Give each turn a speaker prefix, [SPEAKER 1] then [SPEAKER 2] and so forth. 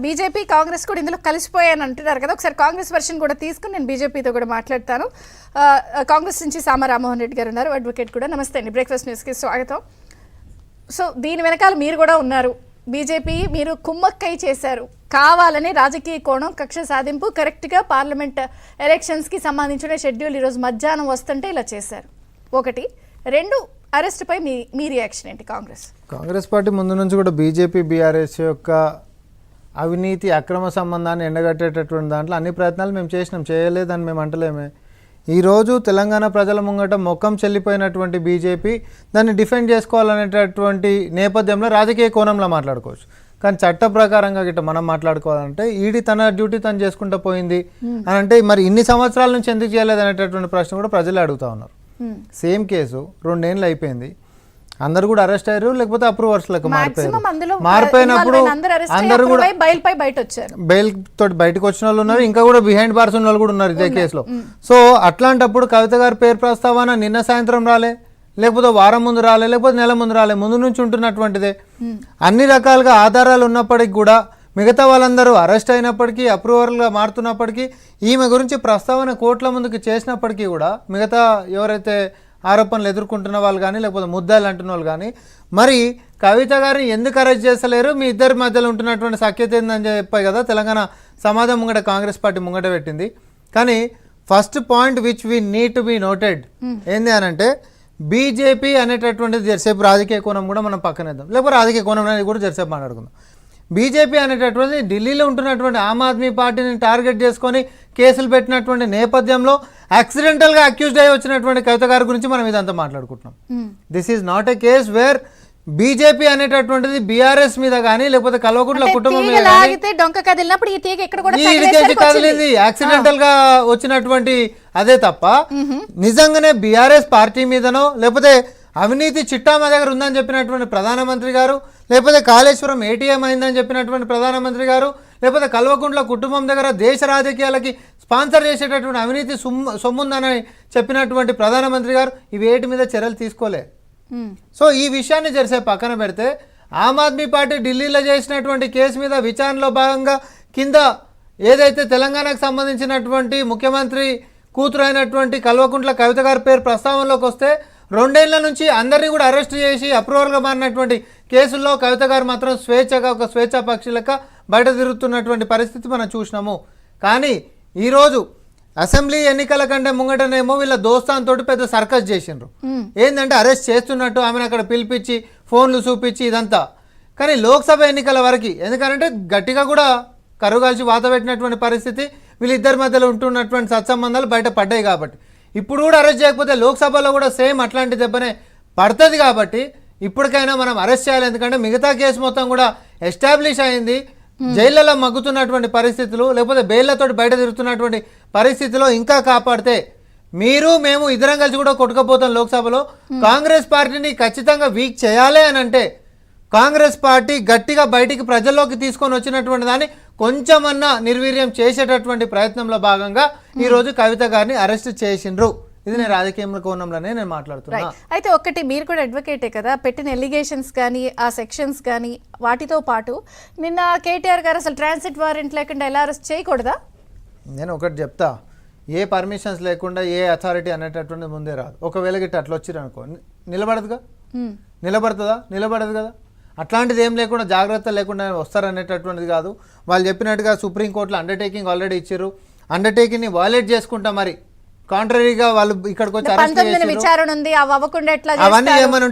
[SPEAKER 1] BJP Congress కూడా ఇందులో కలిసిపోయాయని అంటున్నారు కదా. ఒకసారి కాంగ్రెస్ వర్షన్ కూడా తీసుకుని నేను బీజేపీతో కూడా మాట్లాడతాను. కాంగ్రెస్ నుంచి సామ రామ్మోహన్ రెడ్డి గారు ఉన్నారు, అడ్వకేట్ కూడా. నమస్తే అండి, బ్రేక్ఫాస్ట్ న్యూస్కి స్వాగతం. సో దీని వెనకాల మీరు కూడా ఉన్నారు. బీజేపీ మీరు కుమ్మక్కై చేశారు, కావాలని రాజకీయ కోణం, కక్ష సాధింపు. కరెక్ట్గా పార్లమెంట్ ఎలక్షన్స్కి సంబంధించిన షెడ్యూల్ ఈరోజు మధ్యాహ్నం వస్తుంటే ఇలా చేశారు. ఒకటి. రెండు, అరెస్ట్పై మీ రియాక్షన్ ఏంటి?
[SPEAKER 2] కాంగ్రెస్ పార్టీ ముందు నుంచి కూడా బీజేపీ బీఆర్ఎస్ యొక్క అవినీతి అక్రమ సంబంధాన్ని ఎండగట్టేటటువంటి దాంట్లో అన్ని ప్రయత్నాలు మేము చేసినాం, చేయలేదని మేము అంటలేమే. ఈరోజు తెలంగాణ ప్రజల ముంగట మొక్కం చెల్లిపోయినటువంటి బీజేపీ దాన్ని డిఫెండ్ చేసుకోవాలనేటటువంటి నేపథ్యంలో రాజకీయ కోణంలో మాట్లాడుకోవచ్చు. కానీ చట్ట ప్రకారంగా గిట్ట మనం మాట్లాడుకోవాలంటే ఈడీ తన డ్యూటీ తను చేసుకుంటూ పోయింది అని అంటే మరి ఇన్ని సంవత్సరాల నుంచి ఎందుకు చేయలేదు అనేటటువంటి ప్రశ్న కూడా ప్రజలు అడుగుతూ ఉన్నారు. సేమ్ కేసు 2 ఏళ్ళు అయిపోయింది, అందరు కూడా అరెస్ట్ అయ్యారు, లేకపోతే అప్రూవర్స్లకు మారిపోయినప్పుడు అందరూ కూడా బెయిల్ తోటి బయటకు వచ్చిన వాళ్ళు ఉన్నారు, ఇంకా కూడా బిహైండ్ బార్స్ ఉన్న వాళ్ళు కూడా ఉన్నారు ఇదే కేసులో. సో అట్లాంటప్పుడు కవిత గారి పేరు ప్రస్తావన నిన్న సాయంత్రం రాలే, లేకపోతే వారం ముందు రాలే, లేకపోతే నెల ముందు రాలే, ముందు నుంచి ఉంటున్నటువంటిదే. అన్ని రకాలుగా ఆధారాలు ఉన్నప్పటికీ కూడా మిగతా వాళ్ళందరూ అరెస్ట్ అయినప్పటికీ, అప్రూవర్గా మారుతున్నప్పటికీ, ఈమె గురించి ప్రస్తావన కోర్టుల ముందుకు చేసినప్పటికీ కూడా మిగతా ఎవరైతే ఆరోపణలు ఎదుర్కొంటున్న వాళ్ళు కానీ, లేకపోతే ముద్దాయిలు అంటున్న వాళ్ళు కానీ, మరి కవిత గారిని ఎందుకు అరెస్ట్ చేస్తలేరు, మీ ఇద్దరి మధ్యలో ఉంటున్నటువంటి సఖ్యత ఏందని చెప్పాయి కదా తెలంగాణ సమాజం ముంగట కాంగ్రెస్ పార్టీ ముంగట పెట్టింది. కానీ first point which we need to be noted ఏంది అని అంటే, బీజేపీ అనేటటువంటిది జరసేపు రాజకీయ కోణం కూడా మనం పక్కనేద్దాం, లేకపోతే రాజకీయ కోణం అనేది కూడా జరసేపు మాట్లాడుకుందాం. బీజేపీ అనేటటువంటి ఢిల్లీలో ఉంటున్నటువంటి ఆమ్ ఆద్మీ పార్టీని టార్గెట్ చేసుకొని కేసులు పెట్టినటువంటి నేపథ్యంలో యాక్సిడెంటల్గా అక్యూజ్డ్ అయ్యి వచ్చినటువంటి కవిత గారి గురించి మనం ఇదంతా మాట్లాడుకుంటున్నాం. This is not a case where BJP అనేటటువంటిది బీఆర్ఎస్ మీద కానీ, లేకపోతే కల్వకుంట్ల కుటుంబం మీద కదిలింది యాక్సిడెంటల్ గా వచ్చినటువంటి అదే తప్ప నిజంగానే బీఆర్ఎస్ పార్టీ మీదనో, లేకపోతే అవినీతి చిట్టా మా దగ్గర ఉందని చెప్పినటువంటి ప్రధానమంత్రి గారు, లేకపోతే కాళేశ్వరం ఏటీఎం అయిందని చెప్పినటువంటి ప్రధానమంత్రి గారు, లేకపోతే కల్వకుంట్ల కుటుంబం దగ్గర దేశ రాజకీయాలకి స్పాన్సర్ చేసేటటువంటి అవినీతి సొమ్ముందని చెప్పినటువంటి ప్రధానమంత్రి గారు ఇవి వేటి మీద చర్యలు తీసుకోలే. సో ఈ విషయాన్ని జరిసే పక్కన పెడితే, ఆమ్ ఆద్మీ పార్టీ ఢిల్లీలో చేసినటువంటి కేసు మీద విచారణలో భాగంగా కింద ఏదైతే తెలంగాణకు సంబంధించినటువంటి ముఖ్యమంత్రి కూతురు అయినటువంటి కల్వకుంట్ల కవిత గారి పేరు ప్రస్తావనలోకి వస్తే 2 ఏళ్ల నుంచి అందరినీ కూడా అరెస్ట్ చేసి అప్రూవర్గా మారినటువంటి కేసుల్లో కవిత గారు మాత్రం స్వేచ్ఛగా ఒక స్వేచ్ఛా పక్షి లెక్క బయట తిరుగుతున్నటువంటి పరిస్థితి మనం చూసినాము. కానీ ఈరోజు అసెంబ్లీ ఎన్నికల కంటే ముంగటనేమో వీళ్ళ దోస్తాంతో పెద్ద సర్కస్ చేసిండ్రు. ఏంటంటే అరెస్ట్ చేస్తున్నట్టు ఆమెను అక్కడ పిలిపించి ఫోన్లు చూపించి ఇదంతా. కానీ లోక్సభ ఎన్నికల వరకు ఎందుకంటే గట్టిగా కూడా కరుగాల్చి వాత పెట్టినటువంటి పరిస్థితి, వీళ్ళిద్దరి మధ్యలో ఉంటున్నటువంటి సత్సంబంధాలు బయట పడ్డాయి. కాబట్టి ఇప్పుడు కూడా అరెస్ట్ చేయకపోతే లోక్సభలో కూడా సేమ్ అట్లాంటి దెబ్బనే పడుతుంది. కాబట్టి ఇప్పటికైనా మనం అరెస్ట్ చేయాలి, ఎందుకంటే మిగతా కేసు మొత్తం కూడా ఎస్టాబ్లిష్ అయింది. జైళ్ళలో మగ్గుతున్నటువంటి పరిస్థితులు, లేకపోతే బెయిళ్లతో బయట తిరుగుతున్నటువంటి పరిస్థితిలో ఇంకా కాపాడితే మీరు మేము ఇద్దరం కలిసి కూడా కొట్టుకపోతాం లోక్సభలో. కాంగ్రెస్ పార్టీని ఖచ్చితంగా వీక్ చేయాలి అని అంటే కాంగ్రెస్ పార్టీ గట్టిగా బయటికి ప్రజల్లోకి తీసుకొని వచ్చినటువంటి దాన్ని కొంచెమన్నా నిర్వీర్యం చేసేటటువంటి ప్రయత్నంలో భాగంగా ఈరోజు కవిత గారిని అరెస్ట్ చేసిండ్రు. ఇది నేను రాజకీయ కోణంలోనే నేను మాట్లాడుతున్నా.
[SPEAKER 1] అయితే ఒక్కటి, మీరు కూడా అడ్వకేటే కదా, పెట్టిన ఎలిగేషన్స్ కానీ ఆ సెక్షన్స్ కానీ వాటితో పాటు నిన్న కేటీఆర్ గారు అసలు ట్రాన్సిట్ వారెంట్ లేకుండా ఎలా అరెస్ట్ చేయకూడదా?
[SPEAKER 2] నేను ఒకటి చెప్తా, ఏ పర్మిషన్స్ లేకుండా ఏ అథారిటీ అనేటటువంటి ముందే రాదు. ఒకవేళ గిట్ట అట్లా వచ్చిరు అనుకో నిలబడదుగా, నిలబడదు కదా. అట్లాంటిది ఏం లేకుండా జాగ్రత్త లేకుండా వస్తారనేటటువంటిది కాదు. వాళ్ళు చెప్పినట్టుగా సుప్రీంకోర్టులో అండర్టేకింగ్ ఆల్రెడీ ఇచ్చారు, అండర్టేకింగ్ని వాయిలేట్ చేసుకుంటా మరి కాంట్రరీగా వాళ్ళు ఇక్కడికి వచ్చి అవన్నీ ఏమని